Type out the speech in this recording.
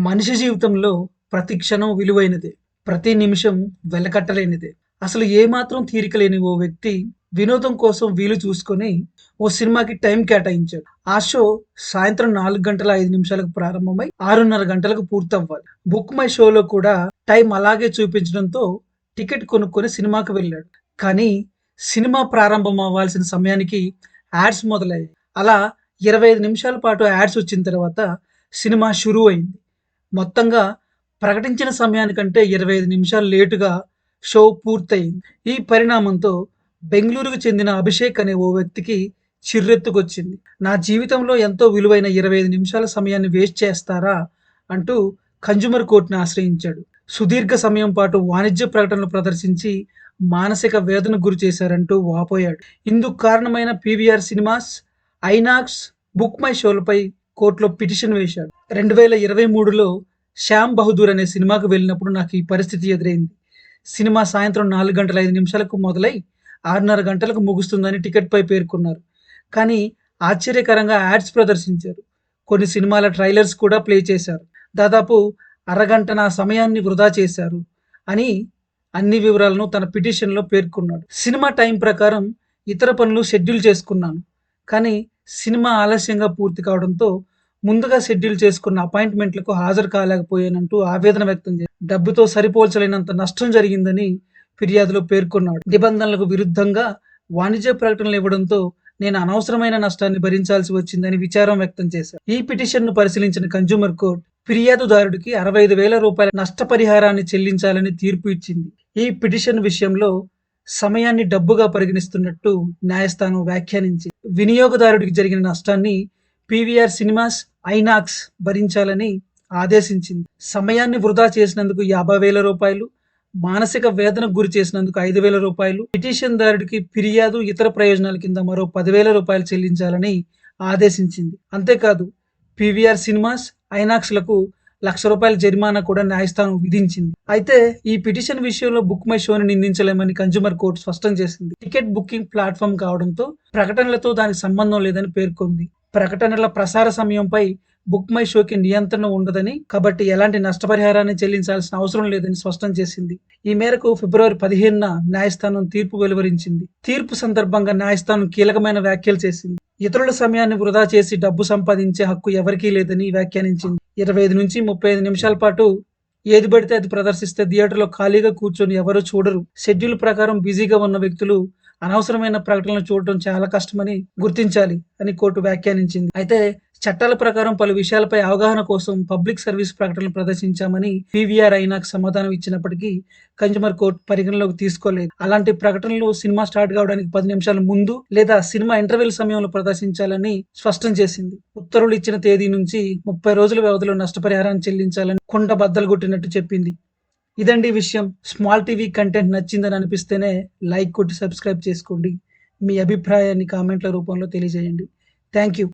మనిషి జీవితంలో ప్రతి క్షణం విలువైనదే. ప్రతి నిమిషం వెలకట్టలేనిదే. అసలు ఏమాత్రం తీరిక లేని ఓ వ్యక్తి వినోదం కోసం వీలు చూసుకొని ఓ సినిమాకి టైం కేటాయించాడు. ఆ షో సాయంత్రం 4:05 ప్రారంభమై 6:30 గంటలకు పూర్తవ్వాలి. బుక్ మై షోలో కూడా టైం అలాగే చూపించడంతో టికెట్ కొనుక్కొని సినిమాకి వెళ్ళాడు. కానీ సినిమా ప్రారంభం అవ్వాల్సిన సమయానికి యాడ్స్ మొదలయ్యాయి. అలా 25 నిమిషాల పాటు యాడ్స్ వచ్చిన తర్వాత సినిమా షురూ అయింది. మొత్తంగా ప్రకటించిన సమయానికంటే 25 నిమిషాలు లేటుగా షో పూర్తయింది. ఈ పరిణామంతో బెంగుళూరుకు చెందిన అభిషేక్ అనే ఓ వ్యక్తికి చిర్రెత్తుకొచ్చింది. నా జీవితంలో ఎంతో విలువైన 25 నిమిషాల సమయాన్ని వేస్ట్ చేస్తారా అంటూ కన్జ్యూమర్ కోర్టును ఆశ్రయించాడు. సుదీర్ఘ సమయం పాటు వాణిజ్య ప్రకటనలు ప్రదర్శించి మానసిక వేదనకు గురి చేశారంటూ వాపోయాడు. ఇందుకు కారణమైన PVR Cinemas, INOX, Book My షోలపై కోర్టులో పిటిషన్ వేశాడు. 2023లో శ్యామ్ బహదూర్ అనే సినిమాకు వెళ్ళినప్పుడు నాకు ఈ పరిస్థితి ఎదురైంది. సినిమా సాయంత్రం 4:05 మొదలై 6:30 గంటలకు ముగుస్తుందని టికెట్పై పేర్కొన్నారు. కానీ ఆశ్చర్యకరంగా యాడ్స్ ప్రదర్శించారు. కొన్ని సినిమాల ట్రైలర్స్ కూడా ప్లే చేశారు. దాదాపు అరగంట నా సమయాన్ని వృధా చేశారు అని అన్ని వివరాలను తన పిటిషన్లో పేర్కొన్నాడు. సినిమా టైం ప్రకారం ఇతర పనులు షెడ్యూల్ చేసుకున్నాను. కానీ సినిమా ఆలస్యంగా పూర్తి కావడంతో ముందుగా షెడ్యూల్ చేసుకున్న అపాయింట్మెంట్లకు హాజరు కాలేకపోయానంటూ ఆవేదన వ్యక్తం చేశారు. డబ్బుతో సరిపోల్చలేనంత నష్టం జరిగిందని ఫిర్యాదులో పేర్కొన్నాడు. నిబంధనలకు విరుద్ధంగా వాణిజ్య ప్రకటనలు ఇవ్వడంతో నేను అనవసరమైన నష్టాన్ని భరించాల్సి వచ్చిందని విచారం వ్యక్తం చేశారు. ఈ పిటిషన్ను పరిశీలించిన కన్జ్యూమర్ కోర్టు ఫిర్యాదుదారుడికి 65,000 రూపాయల నష్టపరిహారాన్ని చెల్లించాలని తీర్పు ఇచ్చింది. ఈ పిటిషన్ విషయంలో సమయాన్ని డబ్బుగా పరిగణిస్తున్నట్టు న్యాయస్థానం వ్యాఖ్యానించింది. వినియోగదారుడికి జరిగిన నష్టాన్ని పీవీఆర్ సినిమాస్, ఐనాక్స్ భరించాలని ఆదేశించింది. సమయాన్ని వృధా చేసినందుకు 50,000 రూపాయలు, మానసిక వేదనకు గురి చేసినందుకు 5,000 రూపాయలు, పిటిషన్ దారుడికి ఫిర్యాదు ఇతర ప్రయోజనాల కింద మరో 10,000 రూపాయలు చెల్లించాలని ఆదేశించింది. అంతేకాదు పీవీఆర్ సినిమాస్, ఐనాక్స్లకు ₹1,00,000 జరిమానా కూడా న్యాయస్థానం విధించింది. అయితే ఈ పిటిషన్ విషయంలో బుక్ మై షోని నిందించలేమని కన్జ్యూమర్ కోర్టు స్పష్టం చేసింది. టికెట్ బుకింగ్ ప్లాట్ఫామ్ కావడంతో ప్రకటనలతో దానికి సంబంధం లేదని పేర్కొంది. ప్రకటనల ప్రసార సమయంపై బుక్ మై షోకి నియంత్రణ ఉండదని, కాబట్టి ఎలాంటి నష్టపరిహారాన్ని చెల్లించాల్సిన అవసరం లేదని స్పష్టం చేసింది. ఈ మేరకు ఫిబ్రవరి 15న న్యాయస్థానం తీర్పు వెలువరించింది. తీర్పు సందర్భంగా న్యాయస్థానం కీలకమైన వ్యాఖ్యలు చేసింది. ఇతరుల సమయాన్ని వృధా చేసి డబ్బు సంపాదించే హక్కు ఎవరికీ లేదని వ్యాఖ్యానించింది. 25 నుంచి 35 నిమిషాల పాటు ఏది పడితే అది ప్రదర్శిస్తే థియేటర్లో ఖాళీగా కూర్చొని ఎవరూ చూడరు. షెడ్యూల్ ప్రకారం బిజీగా ఉన్న వ్యక్తులు అనవసరమైన ప్రకటనలు చూడటం చాలా కష్టమని గుర్తించాలి అని కోర్టు వ్యాఖ్యానించింది. అయితే చట్టాల ప్రకారం పలు విషయాలపై అవగాహన కోసం పబ్లిక్ సర్వీస్ ప్రకటనలు ప్రదర్శించామని పీవీఆర్ ఐనాక్స్ సమాధానం ఇచ్చినప్పటికీ కన్జ్యూమర్ కోర్టు పరిగణలోకి తీసుకోలేదు. అలాంటి ప్రకటనలు సినిమా స్టార్ట్ కావడానికి 10 నిమిషాల ముందు లేదా సినిమా ఇంటర్వెల్ సమయంలో ప్రదర్శించాలని స్పష్టం చేసింది. ఉత్తర్వులు ఇచ్చిన తేదీ నుంచి 30 రోజుల వ్యవధిలో నష్టపరిహారాన్ని చెల్లించాలని కుండ బద్దలు కొట్టినట్టు చెప్పింది. ఇదండి విషయం. స్మాల్ టీవీ కంటెంట్ నచ్చిందని అనిపిస్తేనే లైక్ కొట్టి సబ్స్క్రైబ్ చేసుకోండి. మీ అభిప్రాయాన్ని కామెంట్ల రూపంలో తెలియజేయండి. Thank you.